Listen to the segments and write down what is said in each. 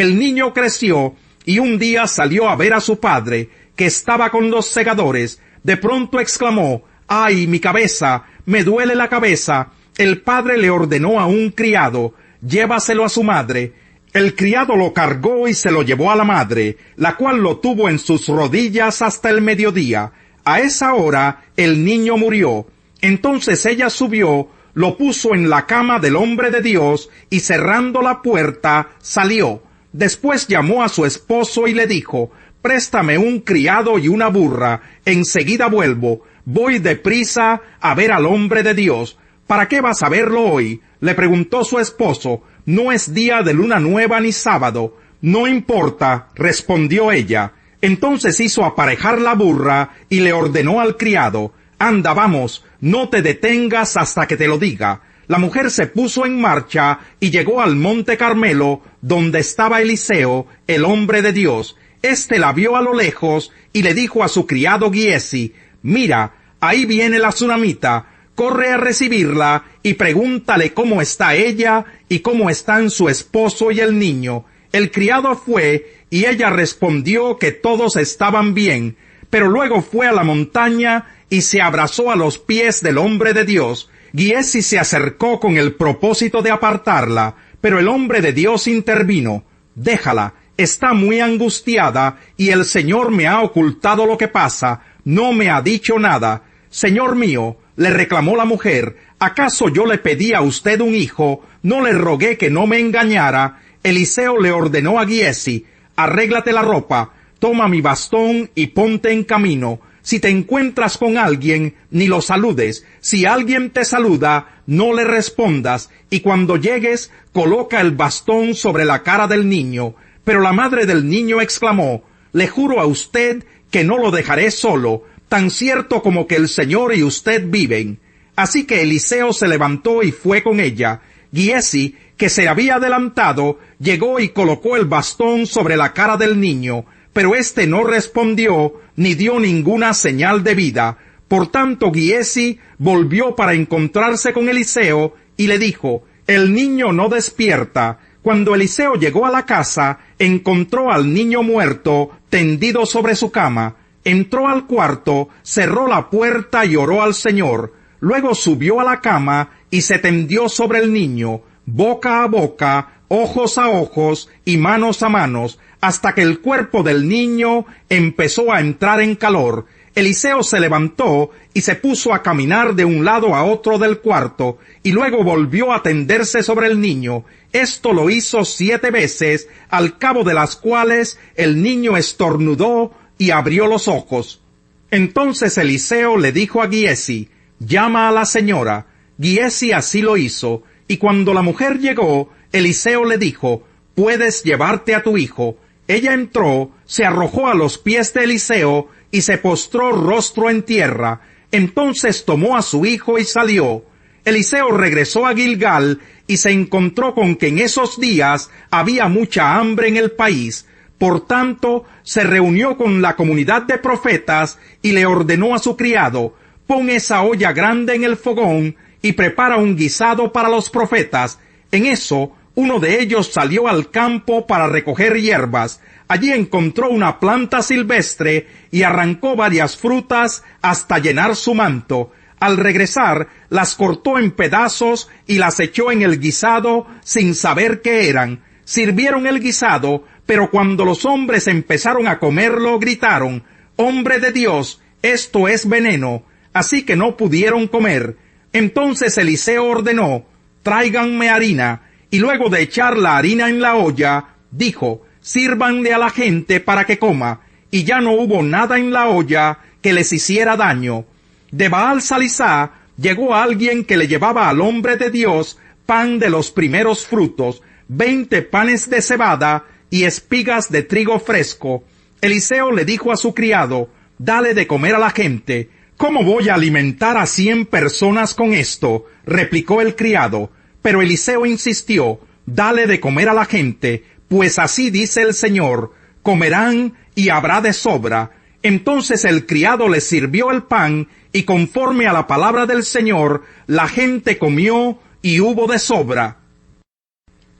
El niño creció y un día salió a ver a su padre, que estaba con los segadores. De pronto exclamó: ¡ay, mi cabeza! ¡Me duele la cabeza! El padre le ordenó a un criado: llévaselo a su madre. El criado lo cargó y se lo llevó a la madre, la cual lo tuvo en sus rodillas hasta el mediodía. A esa hora el niño murió. Entonces ella subió, lo puso en la cama del hombre de Dios, y cerrando la puerta, salió. Después llamó a su esposo y le dijo: préstame un criado y una burra, enseguida vuelvo. Voy deprisa a ver al hombre de Dios. ¿Para qué vas a verlo hoy?, le preguntó su esposo. No es día de luna nueva ni sábado. No importa, respondió ella. Entonces hizo aparejar la burra y le ordenó al criado: anda, vamos, no te detengas hasta que te lo diga. La mujer se puso en marcha y llegó al monte Carmelo, donde estaba Eliseo, el hombre de Dios. Este la vio a lo lejos y le dijo a su criado Giesi: mira, ahí viene la tsunamita. Corre a recibirla y pregúntale cómo está ella y cómo están su esposo y el niño. El criado fue y ella respondió que todos estaban bien, pero luego fue a la montaña y se abrazó a los pies del hombre de Dios. Giesi se acercó con el propósito de apartarla, pero el hombre de Dios intervino: déjala, está muy angustiada y el Señor me ha ocultado lo que pasa, no me ha dicho nada. Señor mío, le reclamó la mujer, ¿acaso yo le pedí a usted un hijo? ¿No le rogué que no me engañara? Eliseo le ordenó a Giesi: arréglate la ropa, toma mi bastón y ponte en camino. Si te encuentras con alguien, ni lo saludes. Si alguien te saluda, no le respondas. Y cuando llegues, coloca el bastón sobre la cara del niño. Pero la madre del niño exclamó: le juro a usted que no lo dejaré solo, tan cierto como que el Señor y usted viven. Así que Eliseo se levantó y fue con ella. Giesi, que se había adelantado, llegó y colocó el bastón sobre la cara del niño, pero éste no respondió ni dio ninguna señal de vida. Por tanto, Giesi volvió para encontrarse con Eliseo y le dijo: el niño no despierta. Cuando Eliseo llegó a la casa, encontró al niño muerto, tendido sobre su cama. Entró al cuarto, cerró la puerta y oró al Señor. Luego subió a la cama y se tendió sobre el niño, boca a boca, ojos a ojos y manos a manos, hasta que el cuerpo del niño empezó a entrar en calor. Eliseo se levantó y se puso a caminar de un lado a otro del cuarto, y luego volvió a tenderse sobre el niño. Esto lo hizo 7 veces, al cabo de las cuales el niño estornudó y abrió los ojos. Entonces Eliseo le dijo a Giesi: llama a la señora. Giesi así lo hizo, y cuando la mujer llegó, Eliseo le dijo: puedes llevarte a tu hijo. Ella entró, se arrojó a los pies de Eliseo y se postró rostro en tierra. Entonces tomó a su hijo y salió. Eliseo regresó a Gilgal y se encontró con que en esos días había mucha hambre en el país. Por tanto, se reunió con la comunidad de profetas y le ordenó a su criado: pon esa olla grande en el fogón y prepara un guisado para los profetas. En eso, uno de ellos salió al campo para recoger hierbas. Allí encontró una planta silvestre y arrancó varias frutas hasta llenar su manto. Al regresar, las cortó en pedazos y las echó en el guisado sin saber qué eran. Sirvieron el guisado, pero cuando los hombres empezaron a comerlo, gritaron: «¡Hombre de Dios, esto es veneno!». Así que no pudieron comer. Entonces Eliseo ordenó: «Tráiganme harina», y luego de echar la harina en la olla, dijo: «Sírvanle a la gente para que coma». Y ya no hubo nada en la olla que les hiciera daño. De Baal Salisá llegó alguien que le llevaba al hombre de Dios pan de los primeros frutos, 20 panes de cebada y espigas de trigo fresco. Eliseo le dijo a su criado: «Dale de comer a la gente». «¿Cómo voy a alimentar a 100 personas con esto?», replicó el criado. Pero Eliseo insistió: «Dale de comer a la gente, pues así dice el Señor, comerán y habrá de sobra». Entonces el criado le sirvió el pan, y conforme a la palabra del Señor, la gente comió y hubo de sobra.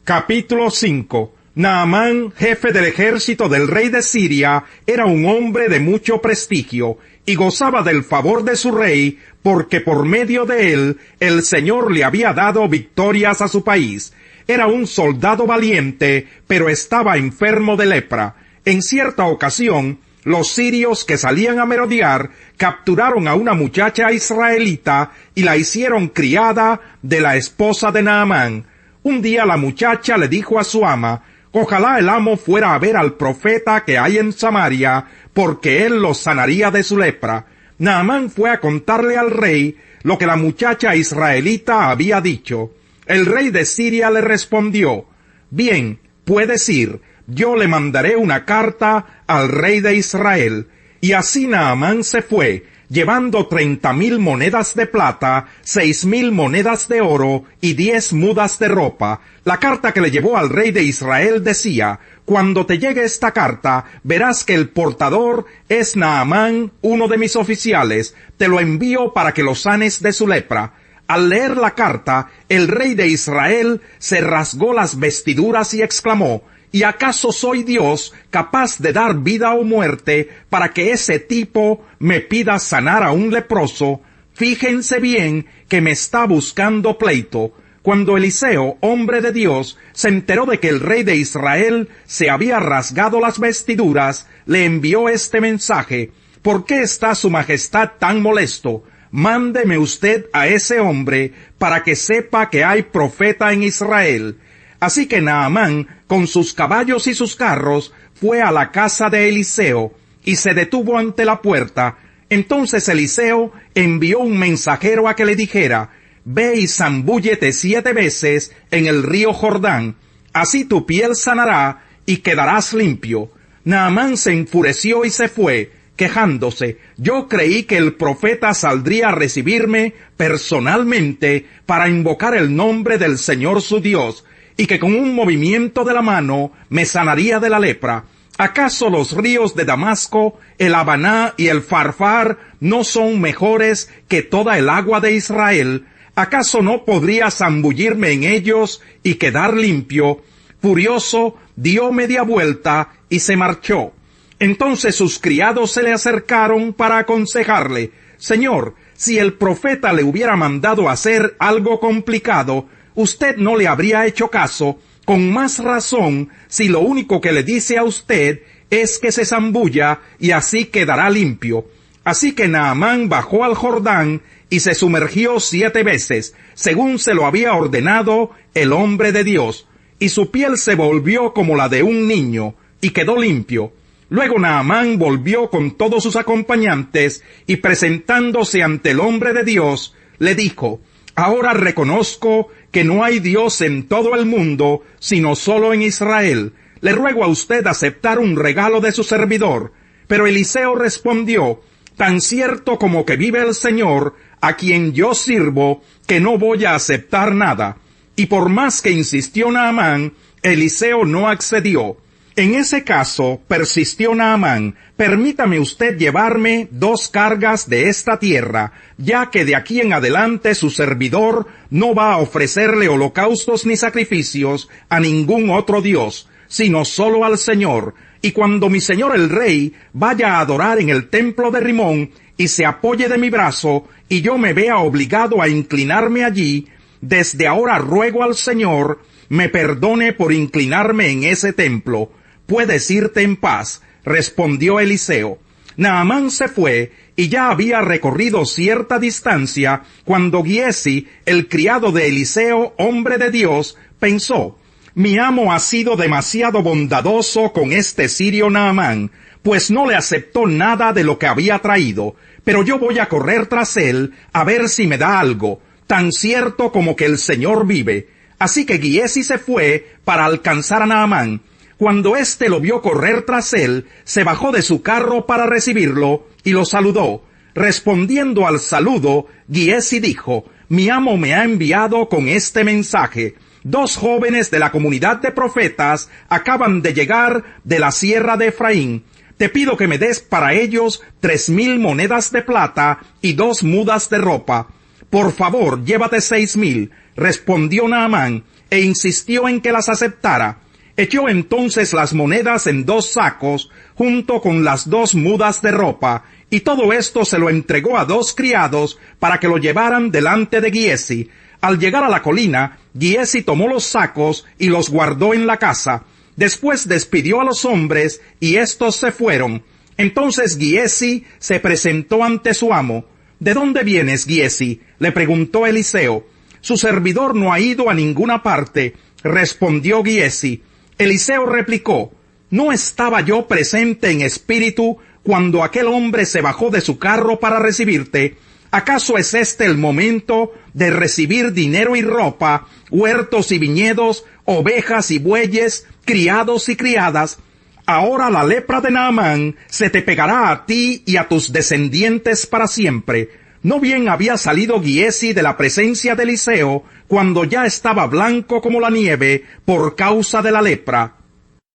Capítulo 5. Naamán, jefe del ejército del rey de Siria, era un hombre de mucho prestigio y gozaba del favor de su rey, porque por medio de él el Señor le había dado victorias a su país. Era un soldado valiente, pero estaba enfermo de lepra. En cierta ocasión, los sirios que salían a merodear capturaron a una muchacha israelita y la hicieron criada de la esposa de Naamán. Un día la muchacha le dijo a su ama: ojalá el amo fuera a ver al profeta que hay en Samaria, porque él los sanaría de su lepra. Naamán fue a contarle al rey lo que la muchacha israelita había dicho. El rey de Siria le respondió: bien, puedes ir, yo le mandaré una carta al rey de Israel. Y así Naamán se fue, llevando 30,000 monedas de plata, 6,000 monedas de oro y 10 mudas de ropa. La carta que le llevó al rey de Israel decía: cuando te llegue esta carta, verás que el portador es Naamán, uno de mis oficiales. Te lo envío para que lo sanes de su lepra. Al leer la carta, el rey de Israel se rasgó las vestiduras y exclamó: ¿y acaso soy Dios capaz de dar vida o muerte para que ese tipo me pida sanar a un leproso? Fíjense bien que me está buscando pleito. Cuando Eliseo, hombre de Dios, se enteró de que el rey de Israel se había rasgado las vestiduras, le envió este mensaje: ¿por qué está su majestad tan molesto? Mándeme usted a ese hombre para que sepa que hay profeta en Israel. Así que Naamán, con sus caballos y sus carros, fue a la casa de Eliseo y se detuvo ante la puerta. Entonces Eliseo envió un mensajero a que le dijera: ve y zambúllete 7 veces en el río Jordán, así tu piel sanará y quedarás limpio. Naamán se enfureció y se fue, quejándose: yo creí que el profeta saldría a recibirme personalmente para invocar el nombre del Señor su Dios, y que con un movimiento de la mano me sanaría de la lepra. ¿Acaso los ríos de Damasco, el Habaná y el Farfar no son mejores que toda el agua de Israel? ¿Acaso no podría zambullirme en ellos y quedar limpio? Furioso, dio media vuelta y se marchó. Entonces sus criados se le acercaron para aconsejarle: Señor, si el profeta le hubiera mandado hacer algo complicado, usted no le habría hecho caso, con más razón si lo único que le dice a usted es que se zambulla y así quedará limpio. Así que Naamán bajó al Jordán y se sumergió 7 veces, según se lo había ordenado el hombre de Dios, y su piel se volvió como la de un niño, y quedó limpio. Luego Naamán volvió con todos sus acompañantes, y presentándose ante el hombre de Dios, le dijo: ahora reconozco que no hay Dios en todo el mundo, sino solo en Israel. Le ruego a usted aceptar un regalo de su servidor. Pero Eliseo respondió: tan cierto como que vive el Señor, a quien yo sirvo, que no voy a aceptar nada. Y por más que insistió Naamán, Eliseo no accedió. En ese caso, persistió Naamán: permítame usted llevarme 2 cargas de esta tierra, ya que de aquí en adelante su servidor no va a ofrecerle holocaustos ni sacrificios a ningún otro Dios, sino solo al Señor. Y cuando mi señor el rey vaya a adorar en el templo de Rimón y se apoye de mi brazo, y yo me vea obligado a inclinarme allí, desde ahora ruego al Señor me perdone por inclinarme en ese templo. Puedes irte en paz, respondió Eliseo. Naamán se fue, y ya había recorrido cierta distancia, cuando Giesi, el criado de Eliseo, hombre de Dios, pensó: mi amo ha sido demasiado bondadoso con este sirio Naamán, pues no le aceptó nada de lo que había traído, pero yo voy a correr tras él a ver si me da algo, tan cierto como que el Señor vive. Así que Giesi se fue para alcanzar a Naamán. Cuando éste lo vio correr tras él, se bajó de su carro para recibirlo y lo saludó. Respondiendo al saludo, Giesi dijo: mi amo me ha enviado con este mensaje: 2 jóvenes de la comunidad de profetas acaban de llegar de la sierra de Efraín. Te pido que me des para ellos 3,000 monedas de plata y 2 mudas de ropa. Por favor, llévate 6,000, respondió Naamán, e insistió en que las aceptara. Echó entonces las monedas en 2 sacos, junto con las 2 mudas de ropa, y todo esto se lo entregó a 2 criados para que lo llevaran delante de Giezi. Al llegar a la colina, Giezi tomó los sacos y los guardó en la casa. Después despidió a los hombres, y éstos se fueron. Entonces Giezi se presentó ante su amo. «¿De dónde vienes, Giezi?», le preguntó Eliseo. «Su servidor no ha ido a ninguna parte», respondió Giezi. Eliseo replicó: «¿No estaba yo presente en espíritu cuando aquel hombre se bajó de su carro para recibirte? ¿Acaso es este el momento de recibir dinero y ropa, huertos y viñedos, ovejas y bueyes, criados y criadas? Ahora la lepra de Naamán se te pegará a ti y a tus descendientes para siempre». No bien había salido Giezi de la presencia de Eliseo, cuando ya estaba blanco como la nieve por causa de la lepra.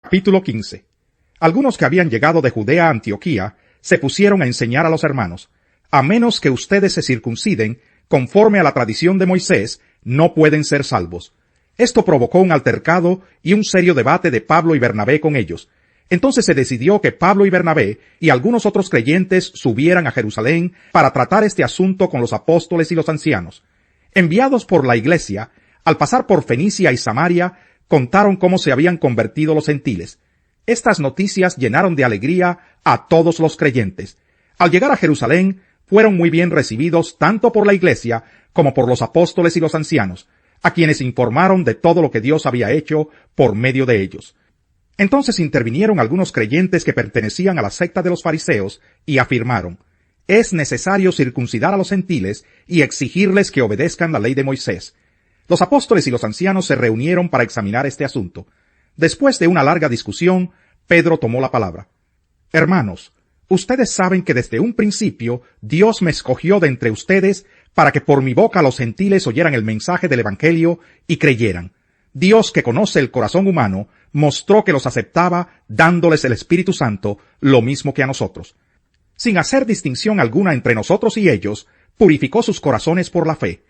Capítulo 15. Algunos que habían llegado de Judea a Antioquía se pusieron a enseñar a los hermanos: a menos que ustedes se circunciden, conforme a la tradición de Moisés, no pueden ser salvos. Esto provocó un altercado y un serio debate de Pablo y Bernabé con ellos. Entonces se decidió que Pablo y Bernabé y algunos otros creyentes subieran a Jerusalén para tratar este asunto con los apóstoles y los ancianos. Enviados por la iglesia, al pasar por Fenicia y Samaria, contaron cómo se habían convertido los gentiles. Estas noticias llenaron de alegría a todos los creyentes. Al llegar a Jerusalén, fueron muy bien recibidos tanto por la iglesia como por los apóstoles y los ancianos, a quienes informaron de todo lo que Dios había hecho por medio de ellos. Entonces intervinieron algunos creyentes que pertenecían a la secta de los fariseos y afirmaron: es necesario circuncidar a los gentiles y exigirles que obedezcan la ley de Moisés. Los apóstoles y los ancianos se reunieron para examinar este asunto. Después de una larga discusión, Pedro tomó la palabra. «Hermanos, ustedes saben que desde un principio Dios me escogió de entre ustedes para que por mi boca los gentiles oyeran el mensaje del Evangelio y creyeran. Dios, que conoce el corazón humano, mostró que los aceptaba dándoles el Espíritu Santo, lo mismo que a nosotros. Sin hacer distinción alguna entre nosotros y ellos, purificó sus corazones por la fe.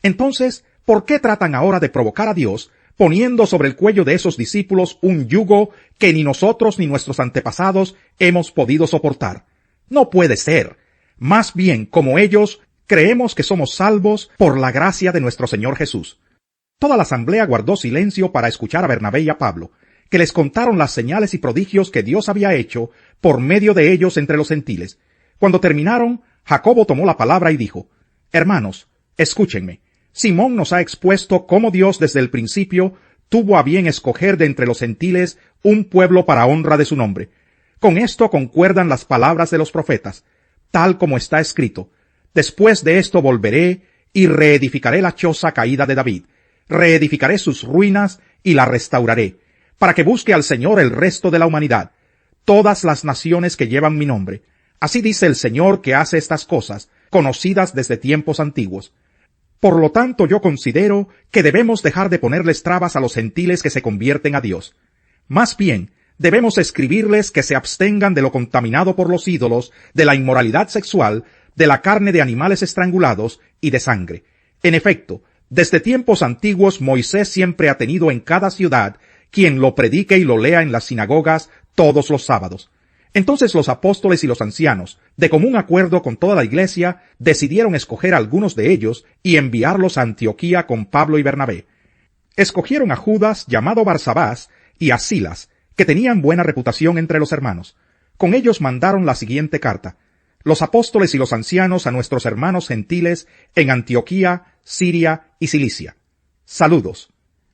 Entonces, ¿por qué tratan ahora de provocar a Dios, poniendo sobre el cuello de esos discípulos un yugo que ni nosotros ni nuestros antepasados hemos podido soportar? No puede ser. Más bien, como ellos, creemos que somos salvos por la gracia de nuestro Señor Jesús». Toda la asamblea guardó silencio para escuchar a Bernabé y a Pablo, que les contaron las señales y prodigios que Dios había hecho por medio de ellos entre los gentiles. Cuando terminaron, Jacobo tomó la palabra y dijo: «Hermanos, escúchenme. Simón nos ha expuesto cómo Dios desde el principio tuvo a bien escoger de entre los gentiles un pueblo para honra de su nombre. Con esto concuerdan las palabras de los profetas, tal como está escrito: después de esto volveré y reedificaré la choza caída de David. Reedificaré sus ruinas y la restauraré, para que busque al Señor el resto de la humanidad, todas las naciones que llevan mi nombre. Así dice el Señor que hace estas cosas, conocidas desde tiempos antiguos. Por lo tanto, yo considero que debemos dejar de ponerles trabas a los gentiles que se convierten a Dios. Más bien, debemos escribirles que se abstengan de lo contaminado por los ídolos, de la inmoralidad sexual, de la carne de animales estrangulados y de sangre. En efecto, desde tiempos antiguos Moisés siempre ha tenido en cada ciudad quien lo predique y lo lea en las sinagogas todos los sábados. Entonces los apóstoles y los ancianos, de común acuerdo con toda la iglesia, decidieron escoger a algunos de ellos y enviarlos a Antioquía con Pablo y Bernabé. Escogieron a Judas, llamado Barsabás, y a Silas, que tenían buena reputación entre los hermanos. Con ellos mandaron la siguiente carta: los apóstoles y los ancianos a nuestros hermanos gentiles en Antioquía, Siria y Cilicia. Saludos.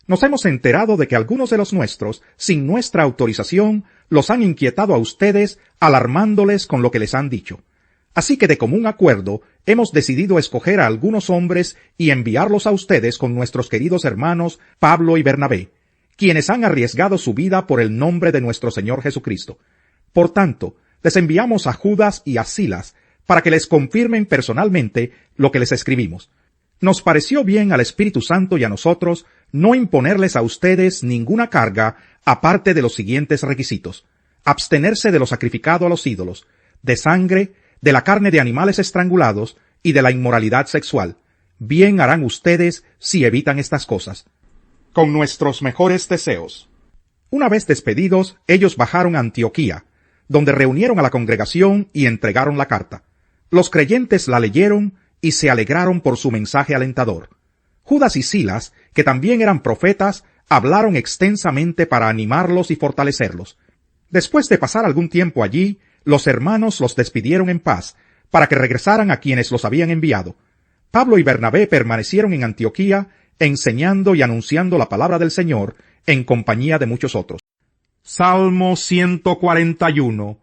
Nos hemos enterado de que algunos de los nuestros, sin nuestra autorización, los han inquietado a ustedes, alarmándoles con lo que les han dicho. Así que de común acuerdo, hemos decidido escoger a algunos hombres y enviarlos a ustedes con nuestros queridos hermanos Pablo y Bernabé, quienes han arriesgado su vida por el nombre de nuestro Señor Jesucristo. Por tanto, les enviamos a Judas y a Silas para que les confirmen personalmente lo que les escribimos. Nos pareció bien al Espíritu Santo y a nosotros no imponerles a ustedes ninguna carga aparte de los siguientes requisitos: abstenerse de lo sacrificado a los ídolos, de sangre, de la carne de animales estrangulados y de la inmoralidad sexual. Bien harán ustedes si evitan estas cosas. Con nuestros mejores deseos. Una vez despedidos, ellos bajaron a Antioquía, donde reunieron a la congregación y entregaron la carta. Los creyentes la leyeron y se alegraron por su mensaje alentador. Judas y Silas, que también eran profetas, hablaron extensamente para animarlos y fortalecerlos. Después de pasar algún tiempo allí, los hermanos los despidieron en paz, para que regresaran a quienes los habían enviado. Pablo y Bernabé permanecieron en Antioquía, enseñando y anunciando la palabra del Señor, en compañía de muchos otros. Salmo 141.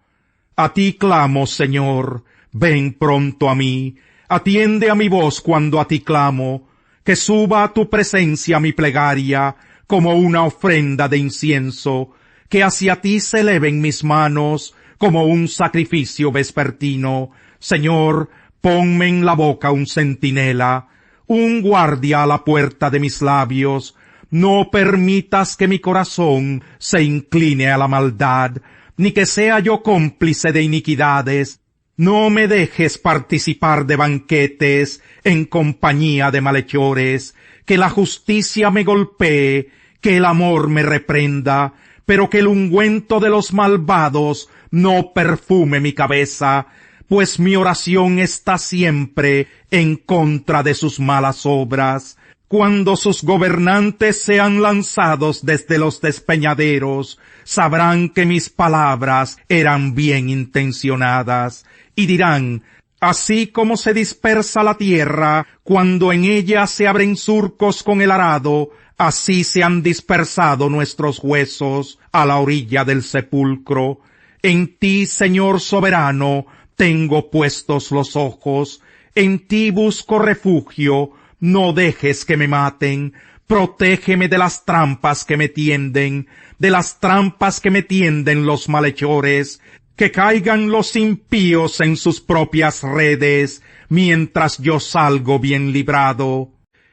A ti clamo, Señor, ven pronto a mí, atiende a mi voz cuando a ti clamo, que suba a tu presencia mi plegaria, como una ofrenda de incienso, que hacia ti se eleven mis manos, como un sacrificio vespertino. Señor, ponme en la boca un centinela, un guardia a la puerta de mis labios. No permitas que mi corazón se incline a la maldad, ni que sea yo cómplice de iniquidades. No me dejes participar de banquetes en compañía de malhechores. Que la justicia me golpee, que el amor me reprenda, pero que el ungüento de los malvados no perfume mi cabeza, pues mi oración está siempre en contra de sus malas obras. Cuando sus gobernantes sean lanzados desde los despeñaderos, sabrán que mis palabras eran bien intencionadas, y dirán: así como se dispersa la tierra cuando en ella se abren surcos con el arado, así se han dispersado nuestros huesos a la orilla del sepulcro. En ti, Señor soberano, tengo puestos los ojos, en ti busco refugio. No dejes que me maten, protégeme de las trampas que me tienden, de las trampas que me tienden los malhechores, que caigan los impíos en sus propias redes, mientras yo salgo bien librado.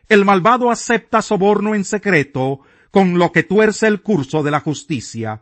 El malvado acepta soborno en secreto, con lo que tuerce el curso de la justicia,